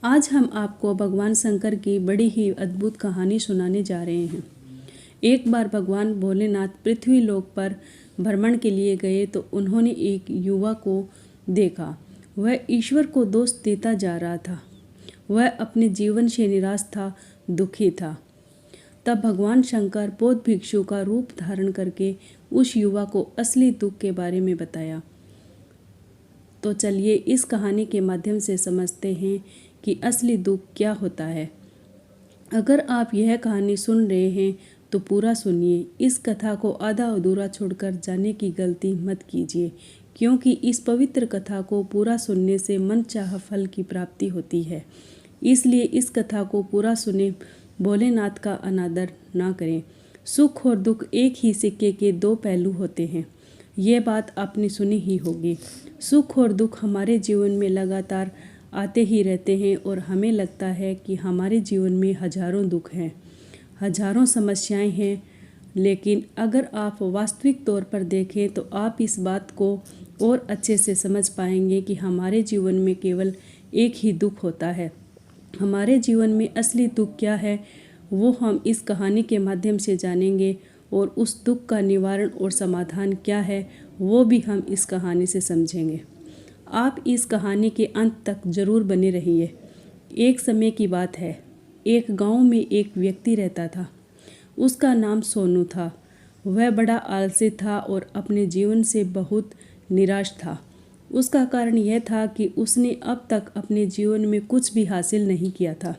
आज हम आपको भगवान शंकर की बड़ी ही अद्भुत कहानी सुनाने जा रहे हैं। एक बार भगवान भोलेनाथ पृथ्वी लोक पर भ्रमण के लिए गए तो उन्होंने एक युवा को देखा। वह ईश्वर को दोष देता जा रहा था। वह अपने जीवन से निराश था, दुखी था। तब भगवान शंकर बौद्ध भिक्षु का रूप धारण करके उस युवा को असली दुख के बारे में बताया। तो चलिए इस कहानी के माध्यम से समझते हैं कि असली दुख क्या होता है। अगर आप यह कहानी सुन रहे हैं तो पूरा सुनिए। इस कथा को आधा अधूरा छोड़कर जाने की गलती मत कीजिए, क्योंकि इस पवित्र कथा को पूरा सुनने से मनचाहा फल की प्राप्ति होती है। इसलिए इस कथा को पूरा सुने, भोलेनाथ का अनादर ना करें। सुख और दुख एक ही सिक्के के दो पहलू होते हैं। ये बात आपने सुनी ही होगी। सुख और दुख हमारे जीवन में लगातार आते ही रहते हैं और हमें लगता है कि हमारे जीवन में हजारों दुख हैं, हजारों समस्याएं हैं। लेकिन अगर आप वास्तविक तौर पर देखें तो आप इस बात को और अच्छे से समझ पाएंगे कि हमारे जीवन में केवल एक ही दुख होता है। हमारे जीवन में असली दुख क्या है वो हम इस कहानी के माध्यम से जानेंगे, और उस दुख का निवारण और समाधान क्या है वो भी हम इस कहानी से समझेंगे। आप इस कहानी के अंत तक जरूर बने रहिए। एक समय की बात है, एक गांव में एक व्यक्ति रहता था। उसका नाम सोनू था। वह बड़ा आलसी था और अपने जीवन से बहुत निराश था। उसका कारण यह था कि उसने अब तक अपने जीवन में कुछ भी हासिल नहीं किया था।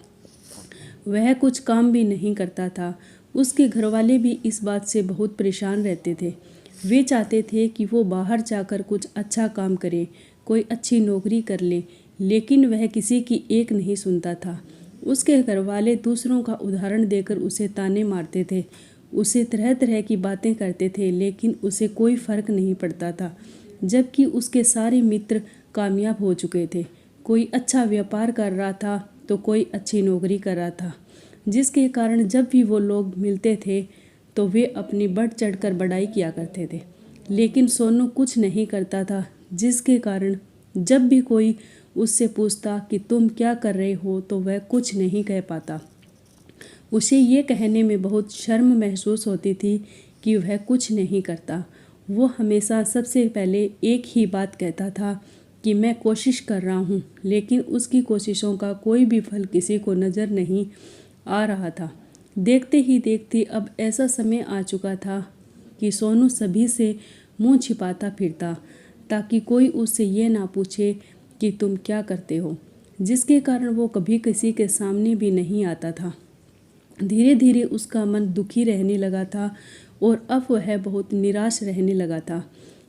वह कुछ काम भी नहीं करता था। उसके घरवाले भी इस बात से बहुत परेशान रहते थे। वे चाहते थे कि वो बाहर जाकर कुछ अच्छा काम करे, कोई अच्छी नौकरी कर ले, लेकिन वह किसी की एक नहीं सुनता था। उसके घरवाले दूसरों का उदाहरण देकर उसे ताने मारते थे, उसे तरह तरह की बातें करते थे, लेकिन उसे कोई फर्क नहीं पड़ता था। जबकि उसके सारे मित्र कामयाब हो चुके थे। कोई अच्छा व्यापार कर रहा था तो कोई अच्छी नौकरी कर रहा था, जिसके कारण जब भी वो लोग मिलते थे तो वे अपनी बढ़ चढ़कर बड़ाई किया करते थे। लेकिन सोनू कुछ नहीं करता था, जिसके कारण जब भी कोई उससे पूछता कि तुम क्या कर रहे हो तो वह कुछ नहीं कह पाता। उसे ये कहने में बहुत शर्म महसूस होती थी कि वह कुछ नहीं करता। वो हमेशा सबसे पहले एक ही बात कहता था कि मैं कोशिश कर रहा हूँ, लेकिन उसकी कोशिशों का कोई भी फल किसी को नज़र नहीं आ रहा था। देखते ही देखते अब ऐसा समय आ चुका था कि सोनू सभी से मुंह छिपाता फिरता, ताकि कोई उससे ये ना पूछे कि तुम क्या करते हो, जिसके कारण वो कभी किसी के सामने भी नहीं आता था। धीरे धीरे उसका मन दुखी रहने लगा था और अब वह बहुत निराश रहने लगा था।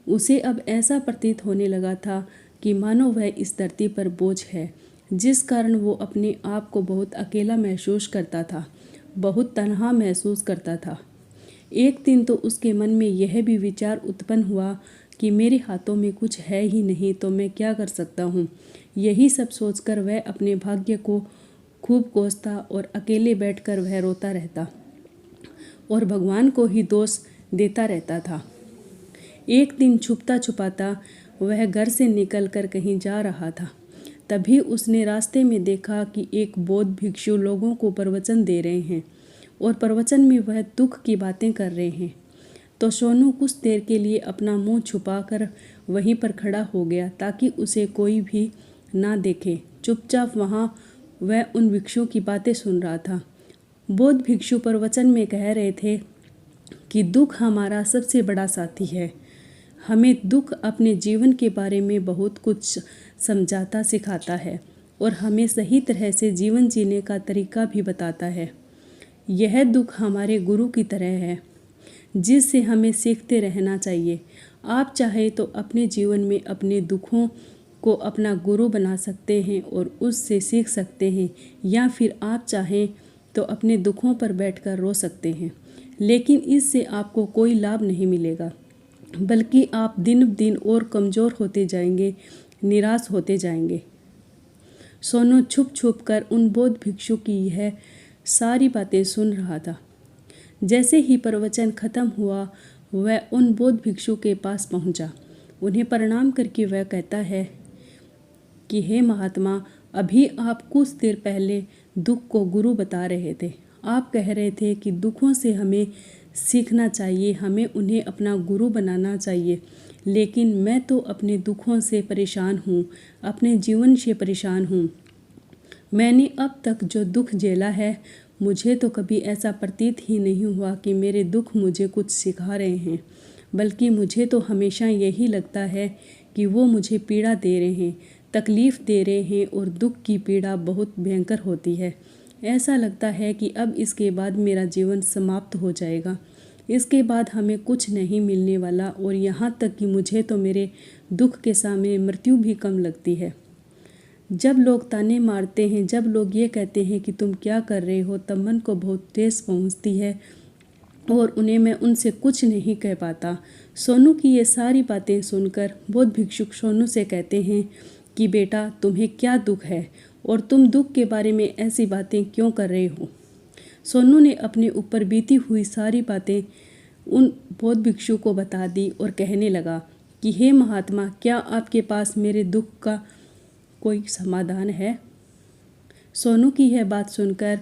उसे अब ऐसा प्रतीत होने लगा था कि मानो वह इस धरती पर बोझ है, जिस कारण वो अपने आप को बहुत अकेला महसूस करता था, बहुत तन्हा महसूस करता था। एक दिन तो उसके मन में यह भी विचार उत्पन्न हुआ कि मेरे हाथों में कुछ है ही नहीं तो मैं क्या कर सकता हूँ। यही सब सोचकर वह अपने भाग्य को खूब कोसता और अकेले बैठकर वह रोता रहता और भगवान को ही दोष देता रहता था। एक दिन छुपता छुपाता वह घर से निकलकर कहीं जा रहा था। तभी उसने रास्ते में देखा कि एक बौद्ध भिक्षु लोगों को प्रवचन दे रहे हैं और प्रवचन में वह दुख की बातें कर रहे हैं। तो सोनू कुछ देर के लिए अपना मुंह छुपाकर वहीं पर खड़ा हो गया, ताकि उसे कोई भी ना देखे। चुपचाप वहाँ वह उन भिक्षु की बातें सुन रहा था। बौद्ध भिक्षु प्रवचन में कह रहे थे कि दुख हमारा सबसे बड़ा साथी है। हमें दुख अपने जीवन के बारे में बहुत कुछ समझाता सिखाता है और हमें सही तरह से जीवन जीने का तरीका भी बताता है। यह दुख हमारे गुरु की तरह है, जिससे हमें सीखते रहना चाहिए। आप चाहे तो अपने जीवन में अपने दुखों को अपना गुरु बना सकते हैं और उससे सीख सकते हैं, या फिर आप चाहें तो अपने दुखों पर बैठकर रो सकते हैं, लेकिन इससे आपको कोई लाभ नहीं मिलेगा, बल्कि आप दिन ब दिन और कमज़ोर होते जाएंगे, निराश होते जाएंगे। सोनू छुप छुप कर उन बौद्ध भिक्षु की यह सारी बातें सुन रहा था। जैसे ही प्रवचन खत्म हुआ वह उन बौद्ध भिक्षु के पास पहुंचा। उन्हें प्रणाम करके वह कहता है कि हे महात्मा, अभी आप कुछ देर पहले दुख को गुरु बता रहे थे। आप कह रहे थे कि दुखों से हमें सीखना चाहिए, हमें उन्हें अपना गुरु बनाना चाहिए। लेकिन मैं तो अपने दुखों से परेशान हूँ, अपने जीवन से परेशान हूँ। मैंने अब तक जो दुख झेला है, मुझे तो कभी ऐसा प्रतीत ही नहीं हुआ कि मेरे दुख मुझे कुछ सिखा रहे हैं, बल्कि मुझे तो हमेशा यही लगता है कि वो मुझे पीड़ा दे रहे हैं, तकलीफ़ दे रहे हैं। और दुख की पीड़ा बहुत भयंकर होती है। ऐसा लगता है कि अब इसके बाद मेरा जीवन समाप्त हो जाएगा, इसके बाद हमें कुछ नहीं मिलने वाला, और यहाँ तक कि मुझे तो मेरे दुख के सामने मृत्यु भी कम लगती है। जब लोग ताने मारते हैं, जब लोग ये कहते हैं कि तुम क्या कर रहे हो, तब मन को बहुत ठेस पहुँचती है और उन्हें मैं उनसे कुछ नहीं कह पाता। सोनू की ये सारी बातें सुनकर बौद्ध भिक्षुक सोनू से कहते हैं कि बेटा, तुम्हें क्या दुख है और तुम दुख के बारे में ऐसी बातें क्यों कर रहे हो। सोनू ने अपने ऊपर बीती हुई सारी बातें उन बौद्ध भिक्षु को बता दी और कहने लगा कि हे महात्मा, क्या आपके पास मेरे दुख का कोई समाधान है। सोनू की यह बात सुनकर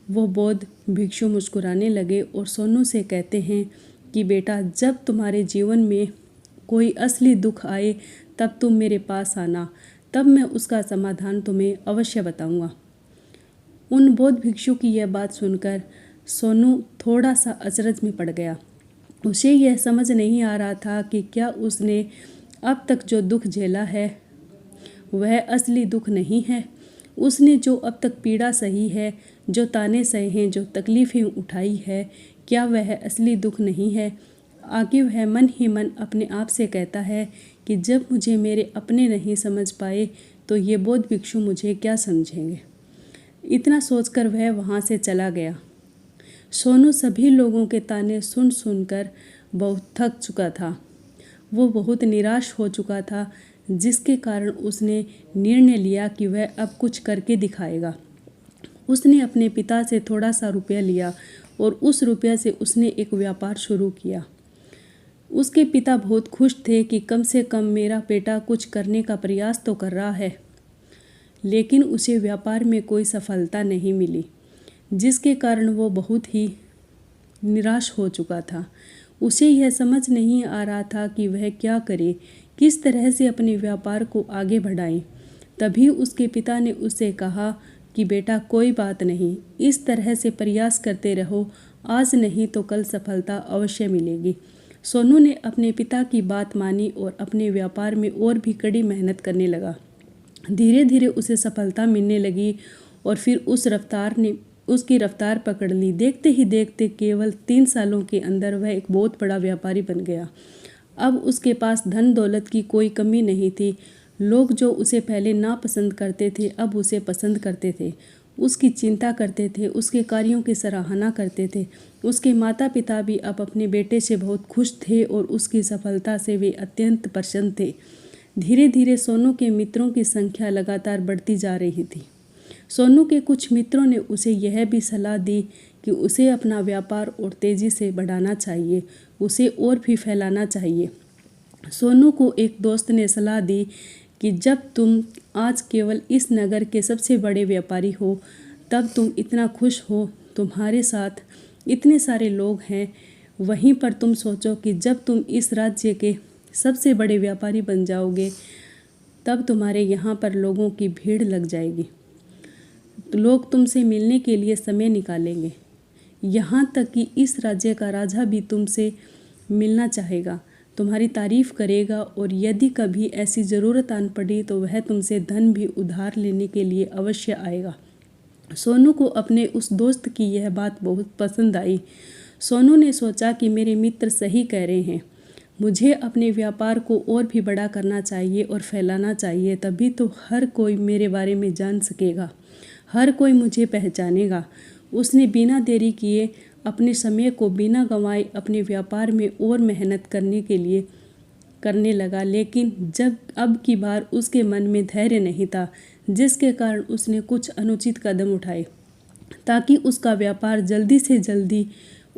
वो बौद्ध भिक्षु मुस्कुराने लगे और सोनू से कहते हैं कि बेटा, जब तुम्हारे जीवन में कोई असली दुख आए तब तुम मेरे पास आना, तब मैं उसका समाधान तुम्हें अवश्य बताऊंगा। उन बौद्ध भिक्षु की यह बात सुनकर सोनू थोड़ा सा अचरज में पड़ गया। उसे यह समझ नहीं आ रहा था कि क्या उसने अब तक जो दुख झेला है वह असली दुख नहीं है। उसने जो अब तक पीड़ा सही है, जो ताने सहे हैं, जो तकलीफ़ें उठाई है, क्या वह असली दुख नहीं है। आगे वह मन ही मन अपने आप से कहता है कि जब मुझे मेरे अपने नहीं समझ पाए तो ये बौद्ध भिक्षु मुझे क्या समझेंगे। इतना सोचकर वह वहाँ से चला गया। सोनू सभी लोगों के ताने सुन सुनकर बहुत थक चुका था। वो बहुत निराश हो चुका था, जिसके कारण उसने निर्णय लिया कि वह अब कुछ करके दिखाएगा। उसने अपने पिता से थोड़ा सा रुपया लिया और उस रुपया से उसने एक व्यापार शुरू किया। उसके पिता बहुत खुश थे कि कम से कम मेरा बेटा कुछ करने का प्रयास तो कर रहा है। लेकिन उसे व्यापार में कोई सफलता नहीं मिली, जिसके कारण वो बहुत ही निराश हो चुका था। उसे यह समझ नहीं आ रहा था कि वह क्या करे, किस तरह से अपने व्यापार को आगे बढ़ाए। तभी उसके पिता ने उसे कहा कि बेटा, कोई बात नहीं, इस तरह से प्रयास करते रहो, आज नहीं तो कल सफलता अवश्य मिलेगी। सोनू ने अपने पिता की बात मानी और अपने व्यापार में और भी कड़ी मेहनत करने लगा। धीरे धीरे उसे सफलता मिलने लगी और फिर उसकी रफ्तार पकड़ ली। देखते ही देखते केवल 3 सालों के अंदर वह एक बहुत बड़ा व्यापारी बन गया। अब उसके पास धन दौलत की कोई कमी नहीं थी। लोग जो उसे पहले नापसंद करते थे, अब उसे पसंद करते थे, उसकी चिंता करते थे, उसके कार्यों की सराहना करते थे। उसके माता पिता भी अब अपने बेटे से बहुत खुश थे और उसकी सफलता से वे अत्यंत प्रसन्न थे। धीरे धीरे सोनू के मित्रों की संख्या लगातार बढ़ती जा रही थी। सोनू के कुछ मित्रों ने उसे यह भी सलाह दी कि उसे अपना व्यापार और तेज़ी से बढ़ाना चाहिए, उसे और भी फैलाना चाहिए। सोनू को एक दोस्त ने सलाह दी कि जब तुम आज केवल इस नगर के सबसे बड़े व्यापारी हो, तब तुम इतना खुश हो, तुम्हारे साथ इतने सारे लोग हैं, वहीं पर तुम सोचो कि जब तुम इस राज्य के सबसे बड़े व्यापारी बन जाओगे, तब तुम्हारे यहाँ पर लोगों की भीड़ लग जाएगी। लोग तुमसे मिलने के लिए समय निकालेंगे। यहाँ तक कि इस राज्य का राजा भी तुमसे मिलना चाहेगा, तुम्हारी तारीफ़ करेगा, और यदि कभी ऐसी ज़रूरत आन पड़ी तो वह तुमसे धन भी उधार लेने के लिए अवश्य आएगा। सोनू को अपने उस दोस्त की यह बात बहुत पसंद आई। सोनू ने सोचा कि मेरे मित्र सही कह रहे हैं, मुझे अपने व्यापार को और भी बड़ा करना चाहिए और फैलाना चाहिए, तभी तो हर कोई मेरे बारे में जान सकेगा, हर कोई मुझे पहचानेगा। उसने बिना देरी किए अपने समय को बिना गंवाए अपने व्यापार में और मेहनत करने लगा। लेकिन जब अब की बार उसके मन में धैर्य नहीं था, जिसके कारण उसने कुछ अनुचित कदम उठाए ताकि उसका व्यापार जल्दी से जल्दी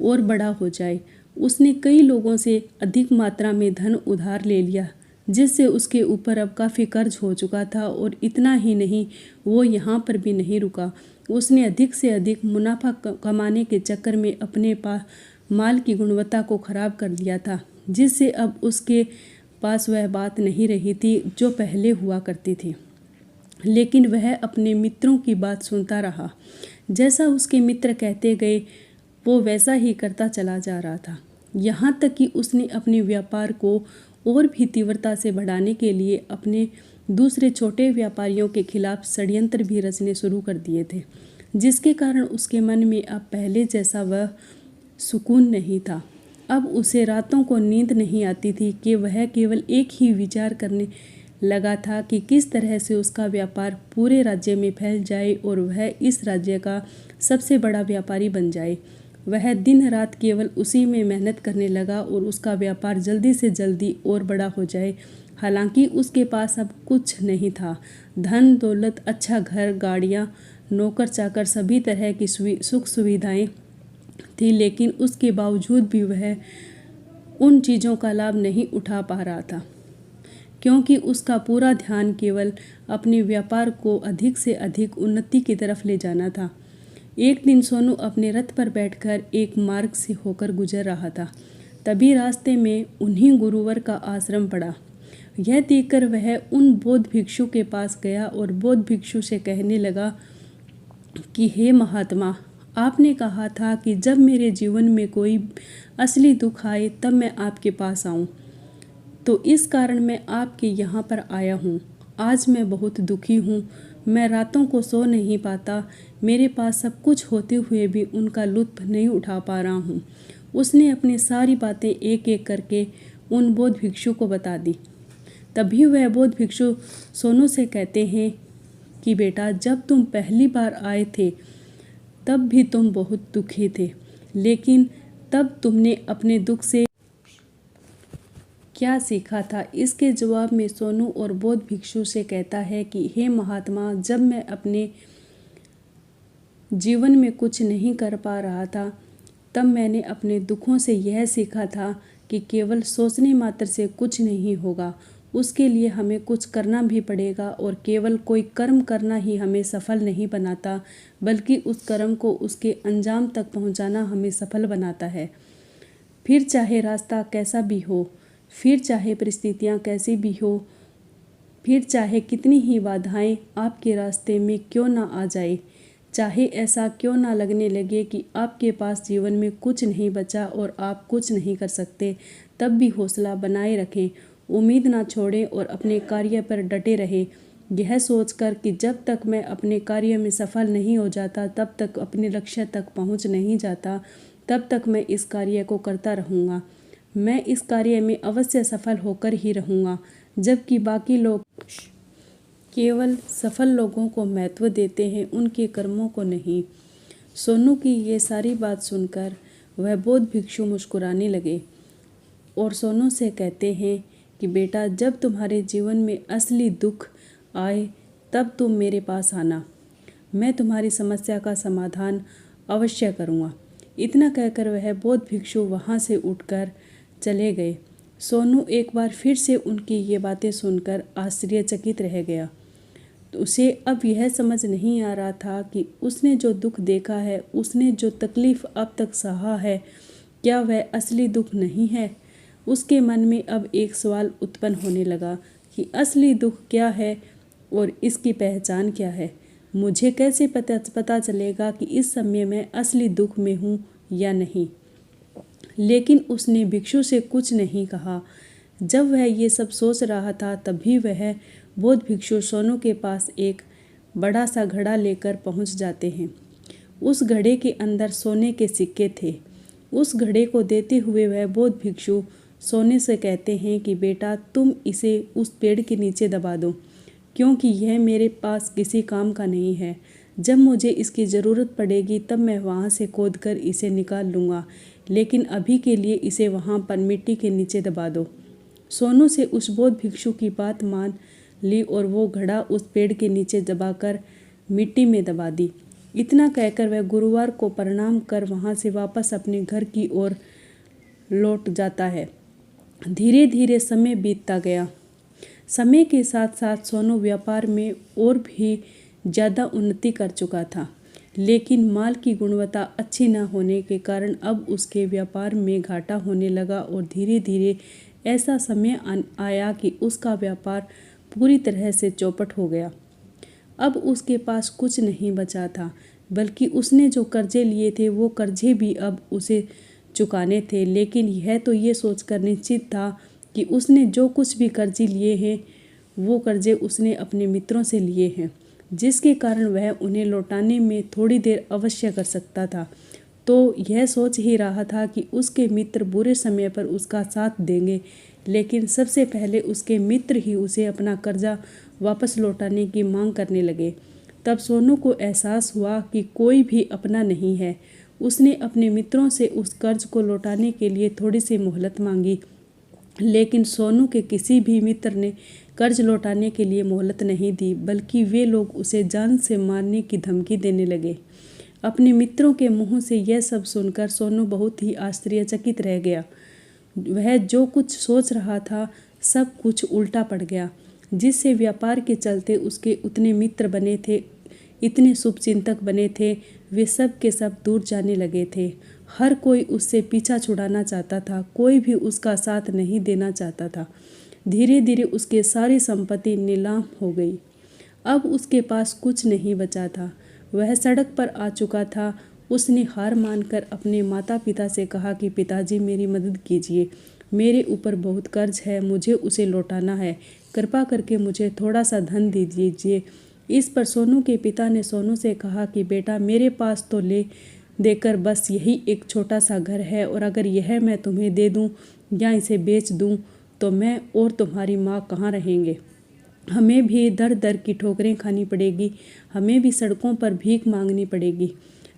और बड़ा हो जाए। उसने कई लोगों से अधिक मात्रा में धन उधार ले लिया, जिससे उसके ऊपर अब काफ़ी कर्ज हो चुका था। और इतना ही नहीं, वो यहाँ पर भी नहीं रुका। उसने अधिक से अधिक मुनाफा कमाने के चक्कर में अपने माल की गुणवत्ता को ख़राब कर दिया था, जिससे अब उसके पास वह बात नहीं रही थी जो पहले हुआ करती थी। लेकिन वह अपने मित्रों की बात सुनता रहा। जैसा उसके मित्र कहते गए वो वैसा ही करता चला जा रहा था। यहाँ तक कि उसने अपने व्यापार को और भी तीव्रता से बढ़ाने के लिए अपने दूसरे छोटे व्यापारियों के खिलाफ षड्यंत्र भी रचने शुरू कर दिए थे, जिसके कारण उसके मन में अब पहले जैसा वह सुकून नहीं था। अब उसे रातों को नींद नहीं आती थी कि वह केवल एक ही विचार करने लगा था कि किस तरह से उसका व्यापार पूरे राज्य में फैल जाए और वह इस राज्य का सबसे बड़ा व्यापारी बन जाए। वह दिन रात केवल उसी में मेहनत करने लगा और उसका व्यापार जल्दी से जल्दी और बड़ा हो जाए। हालांकि उसके पास अब कुछ नहीं था, धन दौलत, अच्छा घर, गाड़ियाँ, नौकर चाकर, सभी तरह की सुख सुविधाएं थी, लेकिन उसके बावजूद भी वह उन चीज़ों का लाभ नहीं उठा पा रहा था, क्योंकि उसका पूरा ध्यान केवल अपने व्यापार को अधिक से अधिक उन्नति की तरफ ले जाना था। एक दिन सोनू अपने रथ पर बैठकर एक मार्ग से होकर गुजर रहा था। तभी रास्ते में उन्हीं गुरुवर का आश्रम पड़ा। यह देखकर वह उन बौद्ध भिक्षु के पास गया और बौद्ध भिक्षु से कहने लगा कि हे महात्मा, आपने कहा था कि जब मेरे जीवन में कोई असली दुख आए तब मैं आपके पास आऊं, तो इस कारण मैं आपके यहाँ पर आया हूँ। आज मैं बहुत दुखी हूँ। मैं रातों को सो नहीं पाता। मेरे पास सब कुछ होते हुए भी उनका लुत्फ नहीं उठा पा रहा हूँ। उसने अपनी सारी बातें एक एक करके उन बौद्ध भिक्षु को बता दी। तभी वह बौद्ध भिक्षु सोनू से कहते हैं कि बेटा, जब तुम पहली बार आए थे तब भी तुम बहुत दुखी थे, लेकिन तब तुमने अपने दुख से क्या सीखा था? इसके जवाब में सोनू और बौद्ध भिक्षु से कहता है कि हे महात्मा, जब मैं अपने जीवन में कुछ नहीं कर पा रहा था तब मैंने अपने दुखों से यह सीखा था कि केवल सोचने मात्र से कुछ नहीं होगा, उसके लिए हमें कुछ करना भी पड़ेगा। और केवल कोई कर्म करना ही हमें सफल नहीं बनाता, बल्कि उस कर्म को उसके अंजाम तक पहुंचाना हमें सफल बनाता है। फिर चाहे रास्ता कैसा भी हो, फिर चाहे परिस्थितियाँ कैसी भी हो, फिर चाहे कितनी ही बाधाएं आपके रास्ते में क्यों ना आ जाए, चाहे ऐसा क्यों ना लगने लगे कि आपके पास जीवन में कुछ नहीं बचा और आप कुछ नहीं कर सकते, तब भी हौसला बनाए रखें, उम्मीद ना छोड़ें और अपने कार्य पर डटे रहें, यह सोचकर कि जब तक मैं अपने कार्य में सफल नहीं हो जाता, तब तक अपने लक्ष्य तक पहुंच नहीं जाता, तब तक मैं इस कार्य को करता रहूँगा। मैं इस कार्य में अवश्य सफल होकर ही रहूँगा, जबकि बाकी लोग केवल सफल लोगों को महत्व देते हैं, उनके कर्मों को नहीं। सोनू की ये सारी बात सुनकर वह बौद्ध भिक्षु मुस्कुराने लगे और सोनू से कहते हैं कि बेटा, जब तुम्हारे जीवन में असली दुख आए तब तुम मेरे पास आना, मैं तुम्हारी समस्या का समाधान अवश्य करूँगा। इतना कहकर वह बौद्ध भिक्षु वहाँ से उठकर चले गए। सोनू एक बार फिर से उनकी ये बातें सुनकर आश्चर्यचकित रह गया। तो उसे अब यह समझ नहीं आ रहा था कि उसने जो दुख देखा है, उसने जो तकलीफ़ अब तक सहा है, क्या वह असली दुख नहीं है? उसके मन में अब एक सवाल उत्पन्न होने लगा कि असली दुख क्या है और इसकी पहचान क्या है? मुझे कैसे पता चलेगा कि इस समय मैं असली दुख में हूँ या नहीं? लेकिन उसने भिक्षु से कुछ नहीं कहा। जब वह ये सब सोच रहा था तभी वह बौद्ध भिक्षु सोनू के पास एक बड़ा सा घड़ा लेकर पहुंच जाते हैं। उस घड़े के अंदर सोने के सिक्के थे। उस घड़े को देते हुए वह बौद्ध भिक्षु सोने से कहते हैं कि बेटा, तुम इसे उस पेड़ के नीचे दबा दो, क्योंकि यह मेरे पास किसी काम का नहीं है। जब मुझे इसकी ज़रूरत पड़ेगी तब मैं वहाँ से खोद कर इसे निकाल लूँगा, लेकिन अभी के लिए इसे वहाँ पर मिट्टी के नीचे दबा दो। सोनू से उस बौद्ध भिक्षु की बात मान ली और वो घड़ा उस पेड़ के नीचे दबाकर मिट्टी में दबा दी। इतना कहकर वह गुरुवार को प्रणाम कर वहाँ से वापस अपने घर की ओर लौट जाता है। धीरे धीरे समय बीतता गया समय के साथ साथ सोनू व्यापार में और भी ज़्यादा उन्नति कर चुका था, लेकिन माल की गुणवत्ता अच्छी न होने के कारण अब उसके व्यापार में घाटा होने लगा और धीरे धीरे ऐसा समय आया कि उसका व्यापार पूरी तरह से चौपट हो गया। अब उसके पास कुछ नहीं बचा था, बल्कि उसने जो कर्जे लिए थे वो कर्जे भी अब उसे चुकाने थे। लेकिन यह तो ये सोचकर निश्चित था कि उसने जो कुछ भी कर्जे लिए हैं वो कर्जे उसने अपने मित्रों से लिए हैं, जिसके कारण वह उन्हें लौटाने में थोड़ी देर अवश्य कर सकता था। तो यह सोच ही रहा था कि उसके मित्र बुरे समय पर उसका साथ देंगे, लेकिन सबसे पहले उसके मित्र ही उसे अपना कर्जा वापस लौटाने की मांग करने लगे। तब सोनू को एहसास हुआ कि कोई भी अपना नहीं है। उसने अपने मित्रों से उस कर्ज को लौटाने के लिए थोड़ी सी मोहलत मांगी, लेकिन सोनू के किसी भी मित्र ने कर्ज लौटाने के लिए मोहलत नहीं दी, बल्कि वे लोग उसे जान से मारने की धमकी देने लगे। अपने मित्रों के मुंह से यह सब सुनकर सोनू बहुत ही आश्चर्यचकित रह गया। वह जो कुछ सोच रहा था सब कुछ उल्टा पड़ गया। जिससे व्यापार के चलते उसके उतने मित्र बने थे, इतने शुभचिंतक बने थे, वे सब के सब दूर जाने लगे थे। हर कोई उससे पीछा छुड़ाना चाहता था, कोई भी उसका साथ नहीं देना चाहता था। धीरे धीरे उसकी सारी संपत्ति नीलाम हो गई। अब उसके पास कुछ नहीं बचा था। वह सड़क पर आ चुका था। उसने हार मानकर अपने माता पिता से कहा कि पिताजी मेरी मदद कीजिए, मेरे ऊपर बहुत कर्ज है, मुझे उसे लौटाना है, कृपा करके मुझे थोड़ा सा धन दे दीजिए। इस पर सोनू के पिता ने सोनू से कहा कि बेटा मेरे पास तो ले देकर बस यही एक छोटा सा घर है, और अगर यह मैं तुम्हें दे दूं या इसे बेच दूं तो मैं और तुम्हारी माँ कहाँ रहेंगे। हमें भी दर दर की ठोकरें खानी पड़ेगी, हमें भी सड़कों पर भीख मांगनी पड़ेगी।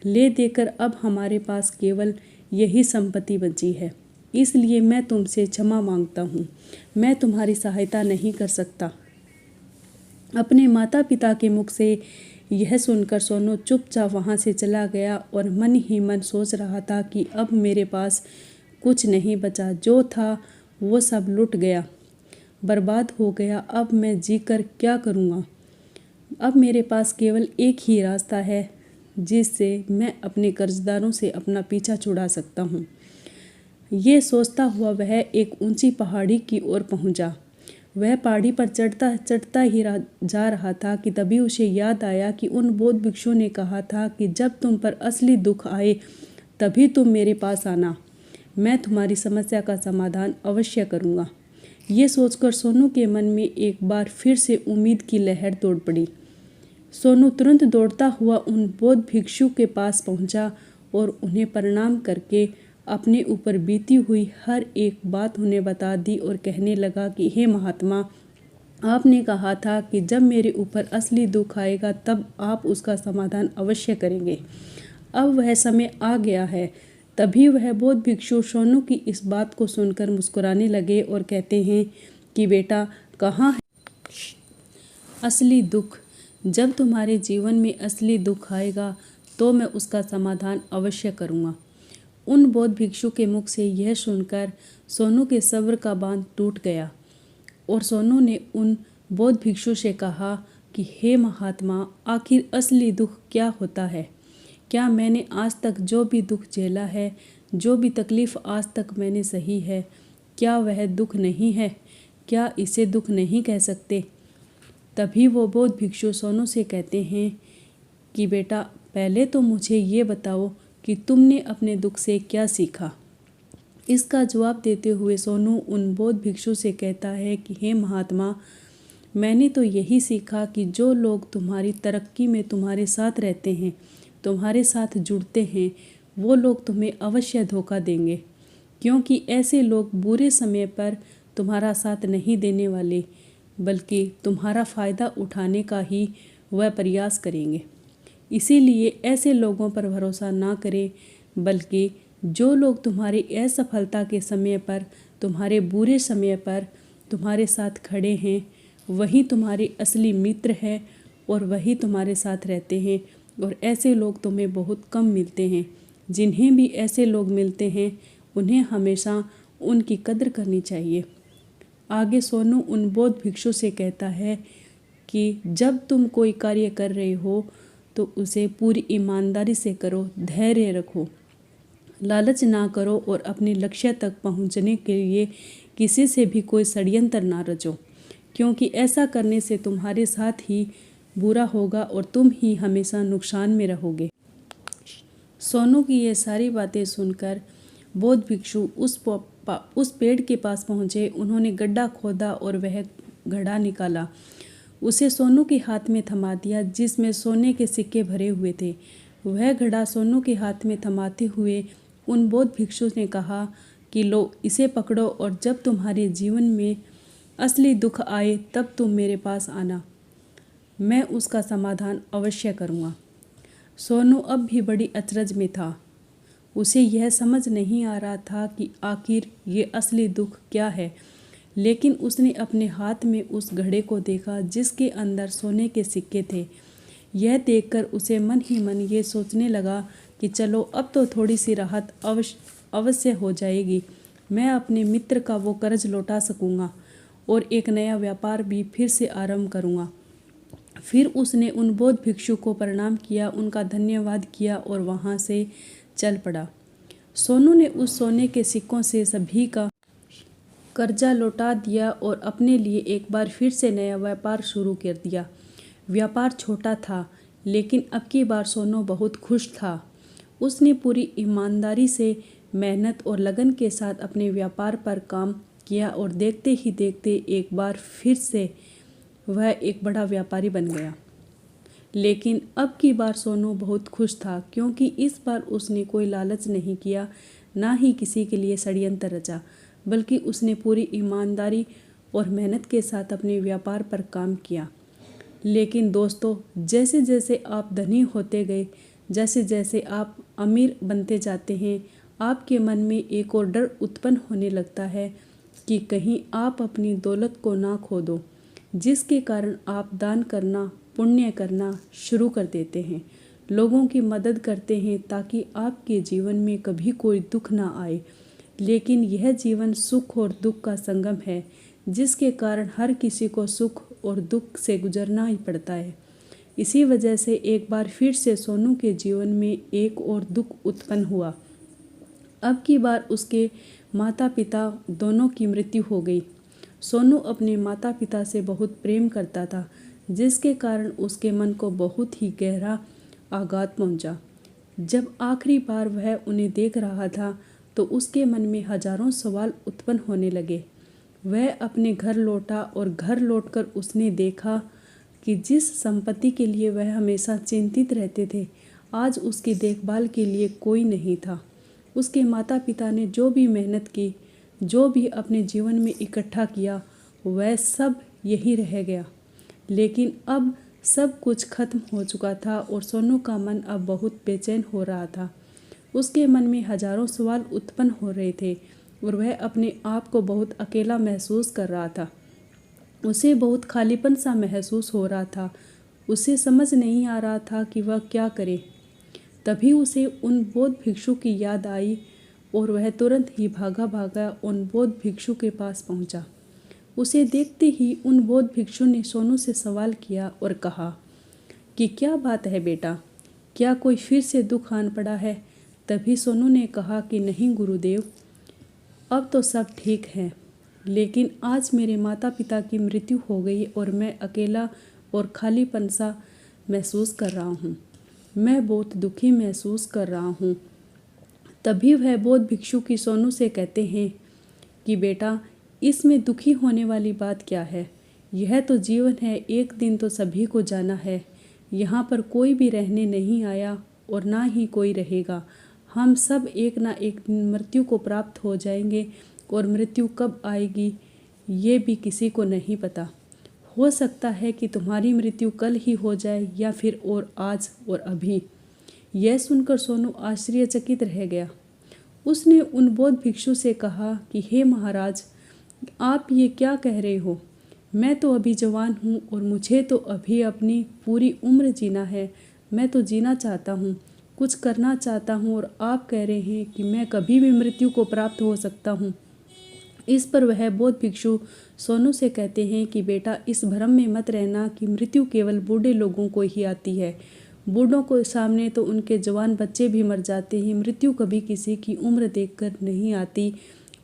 ले देकर अब हमारे पास केवल यही संपत्ति बची है, इसलिए मैं तुमसे क्षमा मांगता हूँ, मैं तुम्हारी सहायता नहीं कर सकता। अपने माता पिता के मुख से यह सुनकर सोनू चुपचाप वहाँ से चला गया और मन ही मन सोच रहा था कि अब मेरे पास कुछ नहीं बचा, जो था वो सब लुट गया, बर्बाद हो गया। अब मैं जीकर क्या करूँगा। अब मेरे पास केवल एक ही रास्ता है जिससे मैं अपने कर्जदारों से अपना पीछा छुड़ा सकता हूँ। ये सोचता हुआ वह एक ऊंची पहाड़ी की ओर पहुँचा। वह पहाड़ी पर चढ़ता चढ़ता ही जा रहा था कि तभी उसे याद आया कि उन बौद्ध भिक्षुओं ने कहा था कि जब तुम पर असली दुख आए तभी तुम मेरे पास आना, मैं तुम्हारी समस्या का समाधान अवश्य करूँगा। ये सोचकर सोनू के मन में एक बार फिर से उम्मीद की लहर दौड़ पड़ी। सोनू तुरंत दौड़ता हुआ उन बौद्ध भिक्षु के पास पहुंचा और उन्हें प्रणाम करके अपने ऊपर बीती हुई हर एक बात उन्हें बता दी और कहने लगा कि हे महात्मा, आपने कहा था कि जब मेरे ऊपर असली दुख आएगा तब आप उसका समाधान अवश्य करेंगे। अब वह समय आ गया है। तभी वह बौद्ध भिक्षु सोनू की इस बात को सुनकर मुस्कुराने लगे और कहते हैं कि बेटा, कहाँ है असली दुख। जब तुम्हारे जीवन में असली दुख आएगा तो मैं उसका समाधान अवश्य करूँगा। उन बौद्ध भिक्षु के मुख से यह सुनकर सोनू के सब्र का बांध टूट गया और सोनू ने उन बौद्ध भिक्षु से कहा कि हे महात्मा, आखिर असली दुख क्या होता है। क्या मैंने आज तक जो भी दुख झेला है, जो भी तकलीफ़ आज तक मैंने सही है, क्या वह दुख नहीं है? क्या इसे दुख नहीं कह सकते? तभी वो बौद्ध भिक्षु सोनू से कहते हैं कि बेटा, पहले तो मुझे ये बताओ कि तुमने अपने दुख से क्या सीखा। इसका जवाब देते हुए सोनू उन बौद्ध भिक्षु से कहता है कि हे महात्मा, मैंने तो यही सीखा कि जो लोग तुम्हारी तरक्की में तुम्हारे साथ रहते हैं, तुम्हारे साथ जुड़ते हैं, वो लोग तुम्हें अवश्य धोखा देंगे, क्योंकि ऐसे लोग बुरे समय पर तुम्हारा साथ नहीं देने वाले, बल्कि तुम्हारा फ़ायदा उठाने का ही वह प्रयास करेंगे। इसीलिए ऐसे लोगों पर भरोसा ना करें, बल्कि जो लोग तुम्हारी असफलता के समय पर, तुम्हारे बुरे समय पर तुम्हारे साथ खड़े हैं, वही तुम्हारे असली मित्र हैं और वही तुम्हारे साथ रहते हैं। और ऐसे लोग तुम्हें बहुत कम मिलते हैं। जिन्हें भी ऐसे लोग मिलते हैं उन्हें हमेशा उनकी कद्र करनी चाहिए। आगे सोनू उन बौद्ध भिक्षु से कहता है कि जब तुम कोई कार्य कर रहे हो तो उसे पूरी ईमानदारी से करो, धैर्य रखो, लालच ना करो और अपने लक्ष्य तक पहुंचने के लिए किसी से भी कोई षड्यंत्र ना रचो, क्योंकि ऐसा करने से तुम्हारे साथ ही बुरा होगा और तुम ही हमेशा नुकसान में रहोगे। सोनू की ये सारी बातें सुनकर बौद्ध भिक्षु उस पेड़ के पास पहुँचे। उन्होंने गड्ढा खोदा और वह घड़ा निकाला, उसे सोनू के हाथ में थमा दिया जिसमें सोने के सिक्के भरे हुए थे। वह घड़ा सोनू के हाथ में थमाते हुए उन बौद्ध भिक्षु ने कहा कि लो, इसे पकड़ो और जब तुम्हारे जीवन में असली दुख आए तब तुम मेरे पास आना, मैं उसका समाधान अवश्य करूँगा। सोनू अब भी बड़ी अचरज में था। उसे यह समझ नहीं आ रहा था कि आखिर ये असली दुख क्या है, लेकिन उसने अपने हाथ में उस घड़े को देखा जिसके अंदर सोने के सिक्के थे। यह देखकर उसे मन ही मन ये सोचने लगा कि चलो अब तो थोड़ी सी राहत अवश्य हो जाएगी, मैं अपने मित्र का वो कर्ज लौटा सकूँगा और एक नया व्यापार भी फिर से आरंभ करूँगा। फिर उसने उन बौद्ध भिक्षु को प्रणाम किया, उनका धन्यवाद किया और वहाँ से चल पड़ा। सोनू ने उस सोने के सिक्कों से सभी का कर्जा लौटा दिया और अपने लिए एक बार फिर से नया व्यापार शुरू कर दिया। व्यापार छोटा था, लेकिन अब की बार सोनू बहुत खुश था। उसने पूरी ईमानदारी से, मेहनत और लगन के साथ अपने व्यापार पर काम किया और देखते ही देखते एक बार फिर से वह एक बड़ा व्यापारी बन गया। लेकिन अब की बार सोनू बहुत खुश था, क्योंकि इस बार उसने कोई लालच नहीं किया, ना ही किसी के लिए षड्यंत्र रचा, बल्कि उसने पूरी ईमानदारी और मेहनत के साथ अपने व्यापार पर काम किया। लेकिन दोस्तों, जैसे जैसे आप धनी होते गए, जैसे जैसे आप अमीर बनते जाते हैं, आपके मन में एक और डर उत्पन्न होने लगता है कि कहीं आप अपनी दौलत को ना खो दो, जिसके कारण आप दान करना, पुण्य करना शुरू कर देते हैं, लोगों की मदद करते हैं ताकि आपके जीवन में कभी कोई दुख ना आए। लेकिन यह जीवन सुख और दुख का संगम है, जिसके कारण हर किसी को सुख और दुख से गुजरना ही पड़ता है। इसी वजह से एक बार फिर से सोनू के जीवन में एक और दुख उत्पन्न हुआ। अब की बार उसके माता पिता दोनों की मृत्यु हो गई। सोनू अपने माता पिता से बहुत प्रेम करता था, जिसके कारण उसके मन को बहुत ही गहरा आघात पहुंचा। जब आखिरी बार वह उन्हें देख रहा था तो उसके मन में हजारों सवाल उत्पन्न होने लगे। वह अपने घर लौटा और घर लौटकर उसने देखा कि जिस संपत्ति के लिए वह हमेशा चिंतित रहते थे, आज उसकी देखभाल के लिए कोई नहीं था। उसके माता पिता ने जो भी मेहनत की, जो भी अपने जीवन में इकट्ठा किया, वह सब यही रह गया। लेकिन अब सब कुछ खत्म हो चुका था और सोनू का मन अब बहुत बेचैन हो रहा था। उसके मन में हजारों सवाल उत्पन्न हो रहे थे और वह अपने आप को बहुत अकेला महसूस कर रहा था। उसे बहुत खालीपन सा महसूस हो रहा था। उसे समझ नहीं आ रहा था कि वह क्या करे। तभी उसे उन बौद्ध भिक्षु की याद आई और वह तुरंत ही भागा भागा उन बौद्ध भिक्षु के पास पहुंचा। उसे देखते ही उन बौद्ध भिक्षु ने सोनू से सवाल किया और कहा कि क्या बात है बेटा, क्या कोई फिर से दुख आन पड़ा है? तभी सोनू ने कहा कि नहीं गुरुदेव, अब तो सब ठीक है, लेकिन आज मेरे माता पिता की मृत्यु हो गई और मैं अकेला और खालीपन सा महसूस कर रहा हूँ। मैं बहुत दुखी महसूस कर रहा हूँ। तभी वह बौद्ध भिक्षु की सोनू से कहते हैं कि बेटा, इसमें दुखी होने वाली बात क्या है? यह तो जीवन है, एक दिन तो सभी को जाना है। यहाँ पर कोई भी रहने नहीं आया और ना ही कोई रहेगा। हम सब एक ना एक दिन मृत्यु को प्राप्त हो जाएंगे और मृत्यु कब आएगी ये भी किसी को नहीं पता। हो सकता है कि तुम्हारी मृत्यु कल ही हो जाए या फिर और आज और अभी। यह सुनकर सोनू आश्चर्यचकित रह गया। उसने उन बौद्ध भिक्षु से कहा कि हे महाराज, आप ये क्या कह रहे हो? मैं तो अभी जवान हूँ और मुझे तो अभी अपनी पूरी उम्र जीना है। मैं तो जीना चाहता हूँ, कुछ करना चाहता हूँ, और आप कह रहे हैं कि मैं कभी भी मृत्यु को प्राप्त हो सकता हूँ। इस पर वह बौद्ध भिक्षु सोनू से कहते हैं कि बेटा, इस भ्रम में मत रहना कि मृत्यु केवल बूढ़े लोगों को ही आती है। बूढ़ों को सामने तो उनके जवान बच्चे भी मर जाते हैं। मृत्यु कभी किसी की उम्र देखकर नहीं आती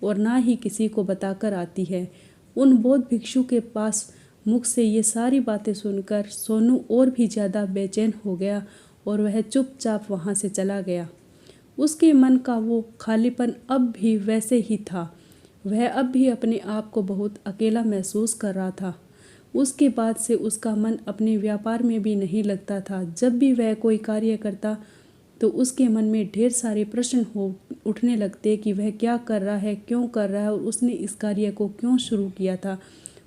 और ना ही किसी को बताकर आती है। उन बौद्ध भिक्षु के पास मुख से ये सारी बातें सुनकर सोनू और भी ज़्यादा बेचैन हो गया और वह चुपचाप वहाँ से चला गया। उसके मन का वो खालीपन अब भी वैसे ही था। वह अब भी अपने आप को बहुत अकेला महसूस कर रहा था। उसके बाद से उसका मन अपने व्यापार में भी नहीं लगता था। जब भी वह कोई कार्य करता तो उसके मन में ढेर सारे प्रश्न उठने लगते कि वह क्या कर रहा है, क्यों कर रहा है और उसने इस कार्य को क्यों शुरू किया था।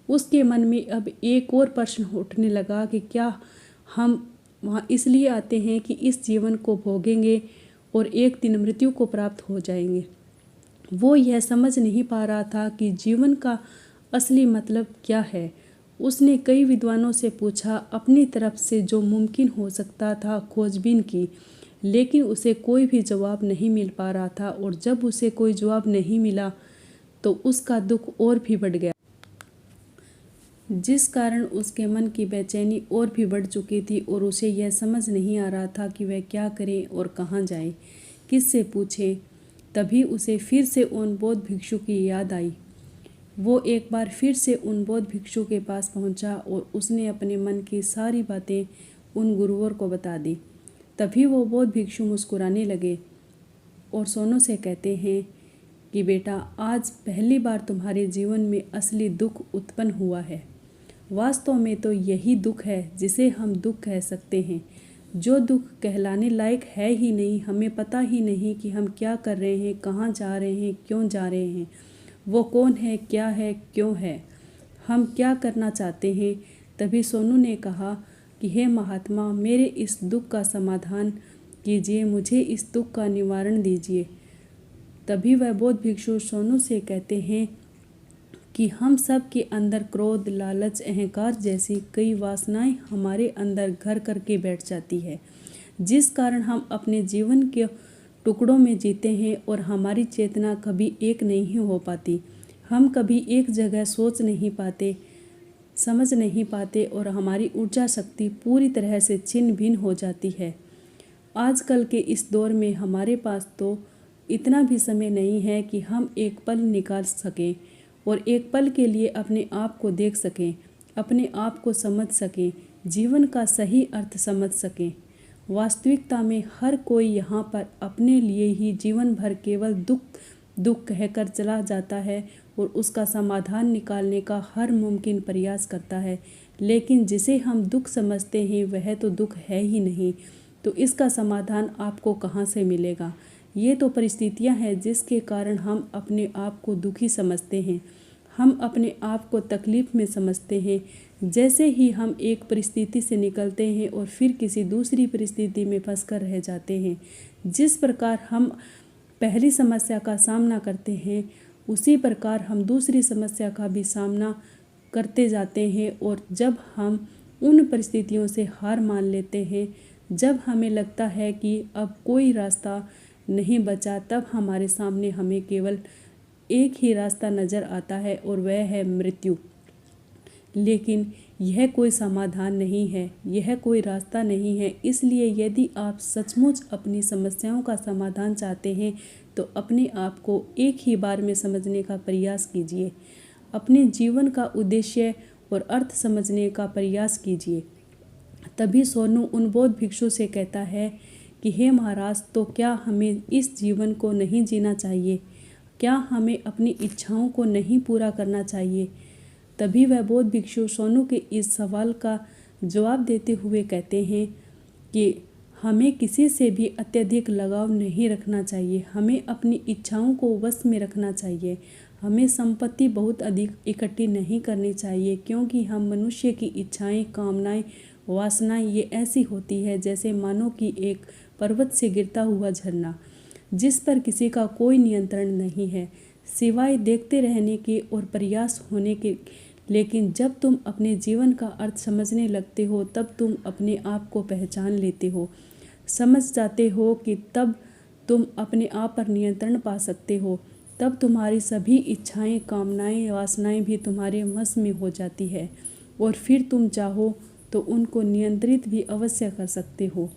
उसके मन में अब एक और प्रश्न उठने लगा कि क्या हम वहाँ इसलिए आते हैं कि इस जीवन को भोगेंगे और एक दिन मृत्यु को प्राप्त हो जाएंगे। वो यह समझ नहीं पा रहा था कि जीवन का असली मतलब क्या है। उसने कई विद्वानों से पूछा, अपनी तरफ से जो मुमकिन हो सकता था खोजबीन की, लेकिन उसे कोई भी जवाब नहीं मिल पा रहा था। और जब उसे कोई जवाब नहीं मिला तो उसका दुख और भी बढ़ गया, जिस कारण उसके मन की बेचैनी और भी बढ़ चुकी थी और उसे यह समझ नहीं आ रहा था कि वह क्या करे और कहाँ जाए, किससे पूछे। तभी उसे फिर से उन बौद्ध भिक्षु की याद आई। वो एक बार फिर से उन बौद्ध भिक्षु के पास पहुंचा और उसने अपने मन की सारी बातें उन गुरुवर को बता दी। तभी वो बौद्ध भिक्षु मुस्कुराने लगे और सोनू से कहते हैं कि बेटा, आज पहली बार तुम्हारे जीवन में असली दुख उत्पन्न हुआ है। वास्तव में तो यही दुख है जिसे हम दुख कह सकते हैं, जो दुख कहलाने लायक है ही नहीं। हमें पता ही नहीं कि हम क्या कर रहे हैं, कहाँ जा रहे हैं, क्यों जा रहे हैं, वो कौन है, क्या है, क्यों है, हम क्या करना चाहते हैं। तभी सोनू ने कहा कि हे महात्मा, मेरे इस दुख का समाधान कीजिए, मुझे इस दुख का निवारण दीजिए। तभी वह बौद्ध भिक्षु सोनू से कहते हैं कि हम सब के अंदर क्रोध, लालच, अहंकार जैसी कई वासनाएं हमारे अंदर घर करके बैठ जाती है, जिस कारण हम अपने जीवन के टुकड़ों में जीते हैं और हमारी चेतना कभी एक नहीं हो पाती। हम कभी एक जगह सोच नहीं पाते, समझ नहीं पाते और हमारी ऊर्जा शक्ति पूरी तरह से छिन्न भिन्न हो जाती है। आजकल के इस दौर में हमारे पास तो इतना भी समय नहीं है कि हम एक पल निकाल सकें और एक पल के लिए अपने आप को देख सकें, अपने आप को समझ सकें, जीवन का सही अर्थ समझ सकें। वास्तविकता में हर कोई यहाँ पर अपने लिए ही जीवन भर केवल दुख दुख कहकर चला जाता है और उसका समाधान निकालने का हर मुमकिन प्रयास करता है, लेकिन जिसे हम दुख समझते हैं वह तो दुख है ही नहीं, तो इसका समाधान आपको कहाँ से मिलेगा। ये तो परिस्थितियाँ हैं जिसके कारण हम अपने आप को दुखी समझते हैं, हम अपने आप को तकलीफ़ में समझते हैं। जैसे ही हम एक परिस्थिति से निकलते हैं और फिर किसी दूसरी परिस्थिति में फंस कर रह जाते हैं, जिस प्रकार हम पहली समस्या का सामना करते हैं उसी प्रकार हम दूसरी समस्या का भी सामना करते जाते हैं। और जब हम उन परिस्थितियों से हार मान लेते हैं, जब हमें लगता है कि अब कोई रास्ता नहीं बचा, तब हमारे सामने हमें केवल एक ही रास्ता नज़र आता है और वह है मृत्यु। लेकिन यह कोई समाधान नहीं है, यह कोई रास्ता नहीं है। इसलिए यदि आप सचमुच अपनी समस्याओं का समाधान चाहते हैं तो अपने आप को एक ही बार में समझने का प्रयास कीजिए, अपने जीवन का उद्देश्य और अर्थ समझने का प्रयास कीजिए। तभी सोनू उन बौद्ध भिक्षु से कहता है कि हे महाराज, तो क्या हमें इस जीवन को नहीं जीना चाहिए? क्या हमें अपनी इच्छाओं को नहीं पूरा करना चाहिए? तभी वह बौद्ध भिक्षु सोनू के इस सवाल का जवाब देते हुए कहते हैं कि हमें किसी से भी अत्यधिक लगाव नहीं रखना चाहिए, हमें अपनी इच्छाओं को वश में रखना चाहिए, हमें संपत्ति बहुत अधिक इकट्ठी नहीं करनी चाहिए, क्योंकि हम मनुष्य की इच्छाएं, कामनाएं, वासनाएं ये ऐसी होती है जैसे मानो कि एक पर्वत से गिरता हुआ झरना, जिस पर किसी का कोई नियंत्रण नहीं है सिवाय देखते रहने के और प्रयास होने के। लेकिन जब तुम अपने जीवन का अर्थ समझने लगते हो तब तुम अपने आप को पहचान लेते हो, समझ जाते हो कि तब तुम अपने आप पर नियंत्रण पा सकते हो। तब तुम्हारी सभी इच्छाएं, कामनाएं, वासनाएं भी तुम्हारे वश में हो जाती है और फिर तुम चाहो तो उनको नियंत्रित भी अवश्य कर सकते हो।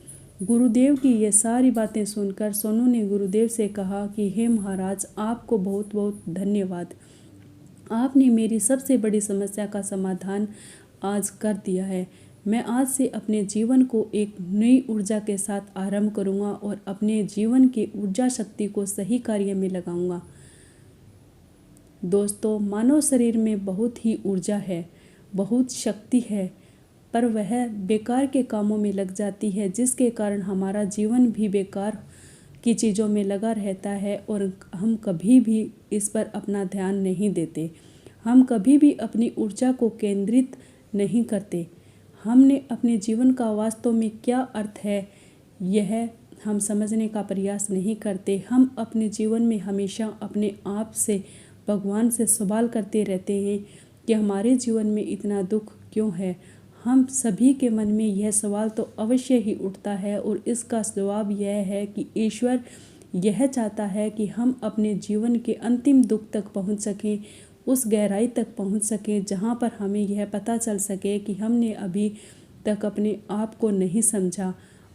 गुरुदेव की ये सारी बातें सुनकर सोनू ने गुरुदेव से कहा कि हे महाराज, आपको बहुत बहुत धन्यवाद। आपने मेरी सबसे बड़ी समस्या का समाधान आज कर दिया है। मैं आज से अपने जीवन को एक नई ऊर्जा के साथ आरंभ करूँगा और अपने जीवन की ऊर्जा शक्ति को सही कार्य में लगाऊंगा। दोस्तों, मानव शरीर में बहुत ही ऊर्जा है, बहुत शक्ति है, पर वह बेकार के कामों में लग जाती है, जिसके कारण हमारा जीवन भी बेकार की चीज़ों में लगा रहता है और हम कभी भी इस पर अपना ध्यान नहीं देते। हम कभी भी अपनी ऊर्जा को केंद्रित नहीं करते। हमने अपने जीवन का वास्तव में क्या अर्थ है, यह हम समझने का प्रयास नहीं करते। हम अपने जीवन में हमेशा अपने आप से, भगवान से सवाल करते रहते हैं कि हमारे जीवन में इतना दुख क्यों है। हम सभी के मन में यह सवाल तो अवश्य ही उठता है और इसका जवाब यह है कि ईश्वर यह चाहता है कि हम अपने जीवन के अंतिम दुख तक पहुंच सकें, उस गहराई तक पहुंच सकें जहां पर हमें यह पता चल सके कि हमने अभी तक अपने आप को नहीं समझा,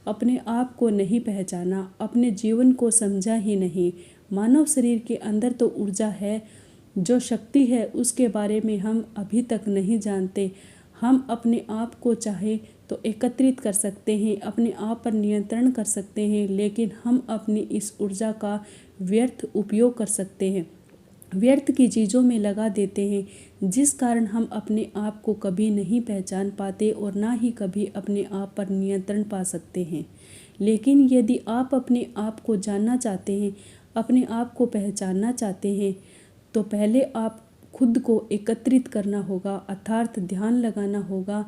अपने आप को नहीं पहचाना, अपने जीवन को समझा ही नहीं। मानव शरीर के अंदर तो ऊर्जा है, जो शक्ति है उसके बारे में हम अभी तक नहीं जानते। हम अपने आप को चाहे तो एकत्रित कर सकते हैं, अपने आप पर नियंत्रण कर सकते हैं, लेकिन हम अपनी इस ऊर्जा का व्यर्थ उपयोग कर सकते हैं, व्यर्थ की चीज़ों में लगा देते हैं, जिस कारण हम अपने आप को कभी नहीं पहचान पाते और ना ही कभी अपने आप पर नियंत्रण पा सकते हैं। लेकिन यदि आप अपने आप को जानना चाहते हैं, अपने आप को पहचानना चाहते हैं, तो पहले आप खुद को एकत्रित करना होगा, अर्थात ध्यान लगाना होगा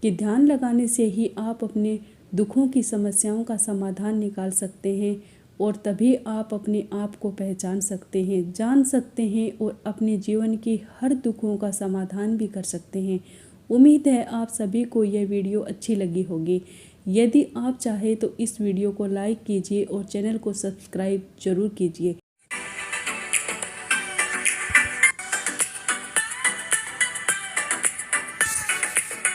कि ध्यान लगाने से ही आप अपने दुखों की समस्याओं का समाधान निकाल सकते हैं और तभी आप अपने आप को पहचान सकते हैं, जान सकते हैं और अपने जीवन की हर दुखों का समाधान भी कर सकते हैं। उम्मीद है आप सभी को यह वीडियो अच्छी लगी होगी। यदि आप चाहें तो इस वीडियो को लाइक कीजिए और चैनल को सब्सक्राइब जरूर कीजिए।